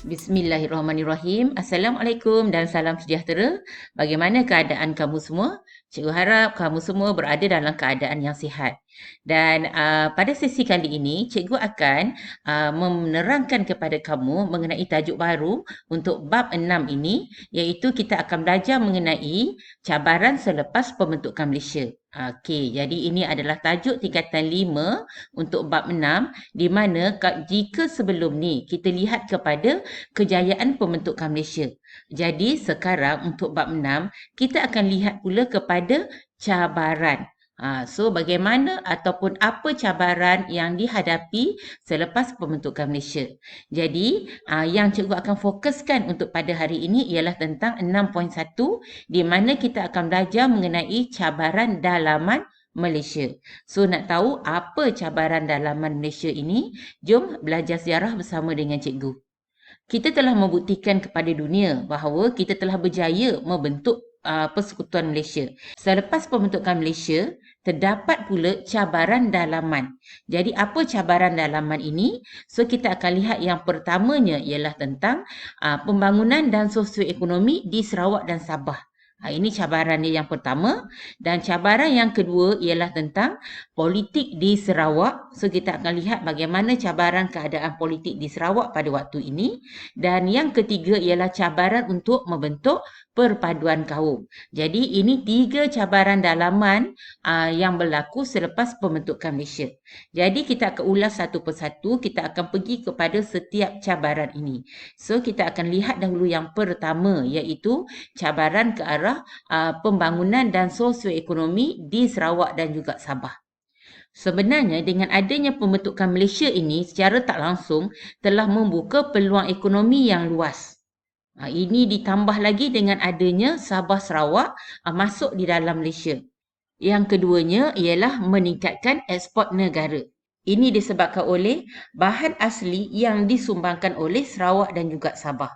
Bismillahirrahmanirrahim. Assalamualaikum dan salam sejahtera. Bagaimana keadaan kamu semua? Cikgu harap kamu semua berada dalam keadaan yang sihat. Dan pada sesi kali ini, cikgu akan menerangkan kepada kamu mengenai tajuk baru untuk bab 6 ini, iaitu kita akan belajar mengenai cabaran selepas pembentukan Malaysia. Okey, jadi ini adalah tajuk tingkatan 5 untuk bab 6, di mana jika sebelum ni kita lihat kepada kejayaan pembentukan Malaysia. Jadi sekarang untuk bab 6, kita akan lihat pula kepada cabaran. So bagaimana ataupun apa cabaran yang dihadapi selepas pembentukan Malaysia. Jadi yang cikgu akan fokuskan untuk pada hari ini ialah tentang 6.1, di mana kita akan belajar mengenai cabaran dalaman Malaysia. So nak tahu apa cabaran dalaman Malaysia ini? Jom belajar sejarah bersama dengan cikgu. Kita telah membuktikan kepada dunia bahawa kita telah berjaya membentuk Persekutuan Malaysia. Selepas pembentukan Malaysia, terdapat pula cabaran dalaman. Jadi apa cabaran dalaman ini? So kita akan lihat yang pertamanya ialah tentang pembangunan dan sosioekonomi di Sarawak dan Sabah. Ini cabaran dia yang pertama, dan cabaran yang kedua ialah tentang politik di Sarawak. So kita akan lihat bagaimana cabaran keadaan politik di Sarawak pada waktu ini, dan yang ketiga ialah cabaran untuk membentuk perpaduan kaum. Jadi ini 3 cabaran dalaman yang berlaku selepas pembentukan Malaysia. Jadi kita akan ulas satu persatu, kita akan pergi kepada setiap cabaran ini. So kita akan lihat dahulu yang pertama, iaitu cabaran ke arah pembangunan dan sosioekonomi di Sarawak dan juga Sabah. Sebenarnya dengan adanya pembentukan Malaysia ini secara tak langsung telah membuka peluang ekonomi yang luas. Ini ditambah lagi dengan adanya Sabah Sarawak masuk di dalam Malaysia. Yang keduanya ialah meningkatkan ekspor negara. Ini disebabkan oleh bahan asli yang disumbangkan oleh Sarawak dan juga Sabah.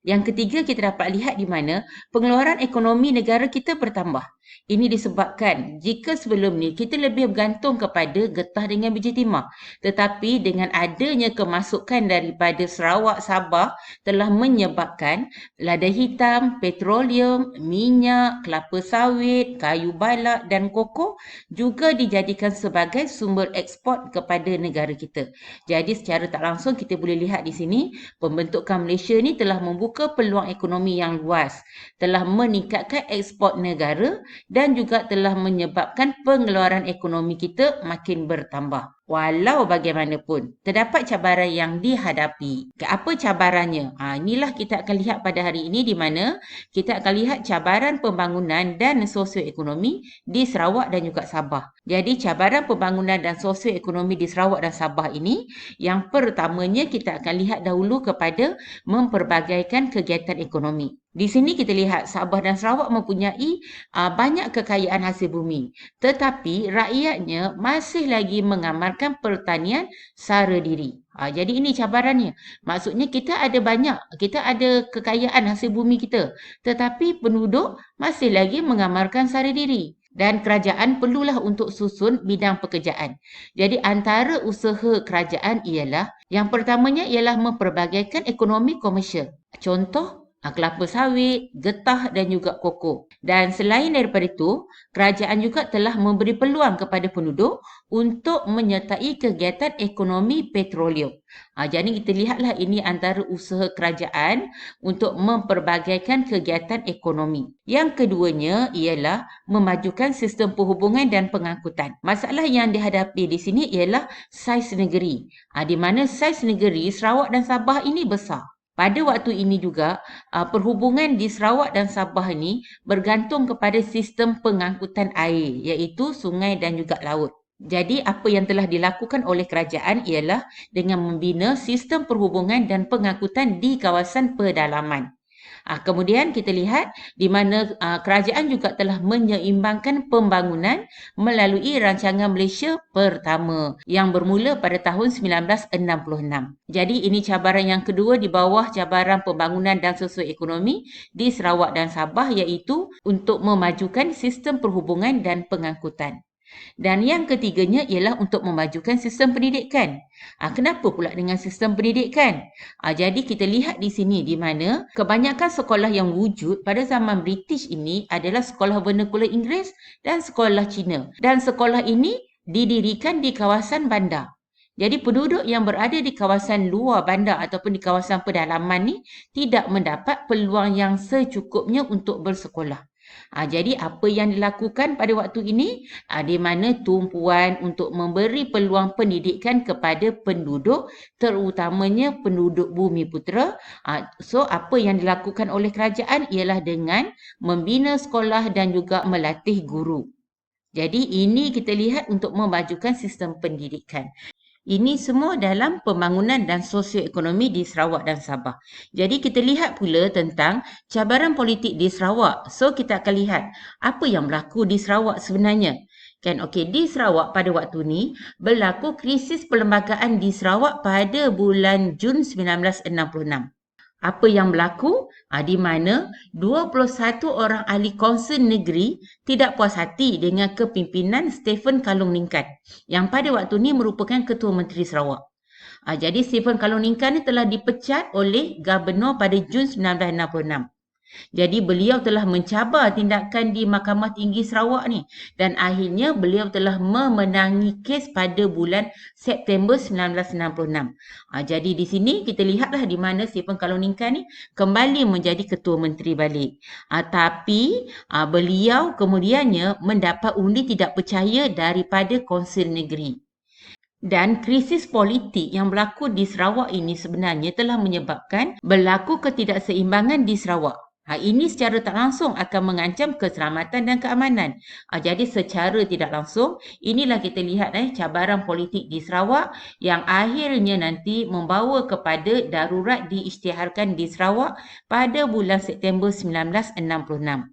Yang ketiga, kita dapat lihat di mana pengeluaran ekonomi negara kita bertambah. Ini disebabkan jika sebelum ni kita lebih bergantung kepada getah dengan biji timah. Tetapi dengan adanya kemasukan daripada Sarawak Sabah telah menyebabkan lada hitam, petroleum, minyak, kelapa sawit, kayu balak dan koko juga dijadikan sebagai sumber ekspor kepada negara kita. Jadi secara tak langsung kita boleh lihat di sini pembentukan Malaysia ni telah membuka peluang ekonomi yang luas, telah meningkatkan ekspor negara dan juga telah menyebabkan pengeluaran ekonomi kita makin bertambah. Walau bagaimanapun, terdapat cabaran yang dihadapi. Apa cabarannya? Inilah kita akan lihat pada hari ini, di mana kita akan lihat cabaran pembangunan dan sosioekonomi di Sarawak dan juga Sabah. Jadi cabaran pembangunan dan sosioekonomi di Sarawak dan Sabah ini, yang pertamanya kita akan lihat dahulu kepada memperbagaikan kegiatan ekonomi. Di sini kita lihat Sabah dan Sarawak mempunyai banyak kekayaan hasil bumi. Tetapi rakyatnya masih lagi mengamalkan pertanian sara diri. Jadi ini cabarannya. Maksudnya kita ada kekayaan hasil bumi kita. Tetapi penduduk masih lagi mengamalkan sara diri. Dan kerajaan perlulah untuk susun bidang pekerjaan. Jadi antara usaha kerajaan ialah, yang pertamanya ialah memperbagaikan ekonomi komersial. Contoh, kelapa sawit, getah dan juga koko. Dan selain daripada itu, kerajaan juga telah memberi peluang kepada penduduk untuk menyertai kegiatan ekonomi petroleum. Jadi kita lihatlah ini antara usaha kerajaan untuk memperbagaikan kegiatan ekonomi. Yang keduanya ialah memajukan sistem perhubungan dan pengangkutan. Masalah yang dihadapi di sini ialah saiz negeri. Di mana saiz negeri Sarawak dan Sabah ini besar. Pada waktu ini juga, perhubungan di Sarawak dan Sabah ini bergantung kepada sistem pengangkutan air, iaitu sungai dan juga laut. Jadi apa yang telah dilakukan oleh kerajaan ialah dengan membina sistem perhubungan dan pengangkutan di kawasan pedalaman. Kemudian kita lihat di mana kerajaan juga telah menyeimbangkan pembangunan melalui rancangan Malaysia pertama yang bermula pada tahun 1966. Jadi ini cabaran yang kedua di bawah cabaran pembangunan dan sosioekonomi di Sarawak dan Sabah, iaitu untuk memajukan sistem perhubungan dan pengangkutan. Dan yang ketiganya ialah untuk memajukan sistem pendidikan. Kenapa pula dengan sistem pendidikan? Jadi kita lihat di sini di mana kebanyakan sekolah yang wujud pada zaman British ini adalah sekolah vernacular Inggeris dan sekolah Cina. Dan sekolah ini didirikan di kawasan bandar. Jadi penduduk yang berada di kawasan luar bandar ataupun di kawasan pedalaman ni tidak mendapat peluang yang secukupnya untuk bersekolah. Jadi apa yang dilakukan pada waktu ini? Di mana tumpuan untuk memberi peluang pendidikan kepada penduduk, terutamanya penduduk Bumiputera. So apa yang dilakukan oleh kerajaan ialah dengan membina sekolah dan juga melatih guru. Jadi ini kita lihat untuk memajukan sistem pendidikan. Ini semua dalam pembangunan dan sosioekonomi di Sarawak dan Sabah. Jadi kita lihat pula tentang cabaran politik di Sarawak. So kita akan lihat apa yang berlaku di Sarawak sebenarnya. Di Sarawak pada waktu ni berlaku krisis perlembagaan di Sarawak pada bulan Jun 1966. Apa yang berlaku? Di mana 21 orang ahli konsern negeri tidak puas hati dengan kepimpinan Stephen Kalung Ningkan yang pada waktu ini merupakan Ketua Menteri Sarawak. Jadi Stephen Kalung Ningkan ni telah dipecat oleh Gubernur pada Jun 1966. Jadi beliau telah mencabar tindakan di Mahkamah Tinggi Sarawak ni dan akhirnya beliau telah memenangi kes pada bulan September 1966. Jadi di sini kita lihatlah di mana Stephen Kalung Ningkan ni kembali menjadi Ketua Menteri balik. Tapi beliau kemudiannya mendapat undi tidak percaya daripada Konsil Negeri. Dan krisis politik yang berlaku di Sarawak ini sebenarnya telah menyebabkan berlaku ketidakseimbangan di Sarawak. Ini secara tak langsung akan mengancam keselamatan dan keamanan. Jadi secara tidak langsung, inilah kita lihat cabaran politik di Sarawak yang akhirnya nanti membawa kepada darurat diisytiharkan di Sarawak pada bulan September 1966.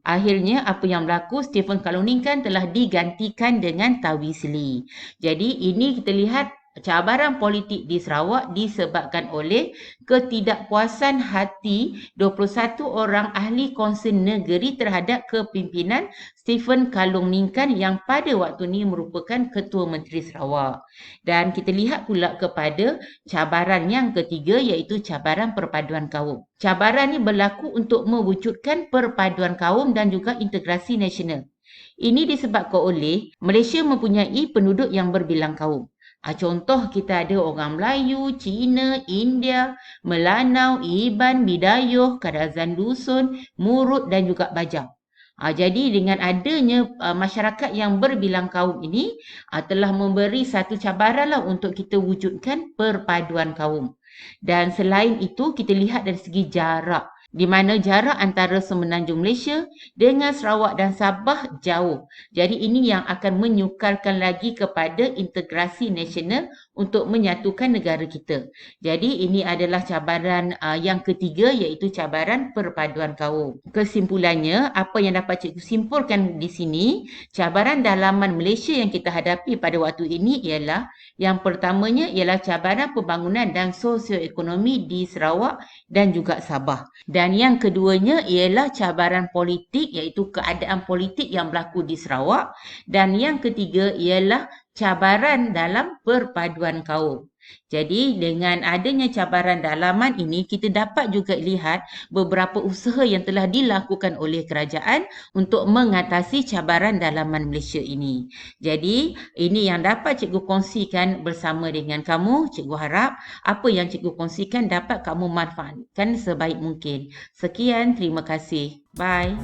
Akhirnya apa yang berlaku, Stephen Kalung Ningkan telah digantikan dengan Tawi Sli. Jadi ini kita lihat cabaran politik di Sarawak disebabkan oleh ketidakpuasan hati 21 orang ahli konsern negeri terhadap kepimpinan Stephen Kalung Ningkan yang pada waktu ini merupakan Ketua Menteri Sarawak. Dan kita lihat pula kepada cabaran yang ketiga iaitu cabaran perpaduan kaum. Cabaran ini berlaku untuk mewujudkan perpaduan kaum dan juga integrasi nasional. Ini disebabkan oleh Malaysia mempunyai penduduk yang berbilang kaum. Contoh kita ada orang Melayu, Cina, India, Melanau, Iban, Bidayuh, Kadazan Dusun, Murut dan juga Bajau. Jadi dengan adanya masyarakat yang berbilang kaum ini telah memberi satu cabaran lah untuk kita wujudkan perpaduan kaum. Dan selain itu kita lihat dari segi jarak. Di mana jarak antara semenanjung Malaysia dengan Sarawak dan Sabah jauh. Jadi ini yang akan menyukarkan lagi kepada integrasi nasional untuk menyatukan negara kita. Jadi ini adalah cabaran yang ketiga iaitu cabaran perpaduan kaum. Kesimpulannya, apa yang dapat cikgu simpulkan di sini, cabaran dalaman Malaysia yang kita hadapi pada waktu ini ialah yang pertamanya ialah cabaran pembangunan dan sosioekonomi di Sarawak dan juga Sabah. Dan yang keduanya ialah cabaran politik iaitu keadaan politik yang berlaku di Sarawak. Dan yang ketiga ialah cabaran dalam perpaduan kaum. Jadi dengan adanya cabaran dalaman ini kita dapat juga lihat beberapa usaha yang telah dilakukan oleh kerajaan untuk mengatasi cabaran dalaman Malaysia ini. Jadi ini yang dapat cikgu kongsikan bersama dengan kamu. Cikgu harap apa yang cikgu kongsikan dapat kamu manfaatkan sebaik mungkin. Sekian, terima kasih. Bye.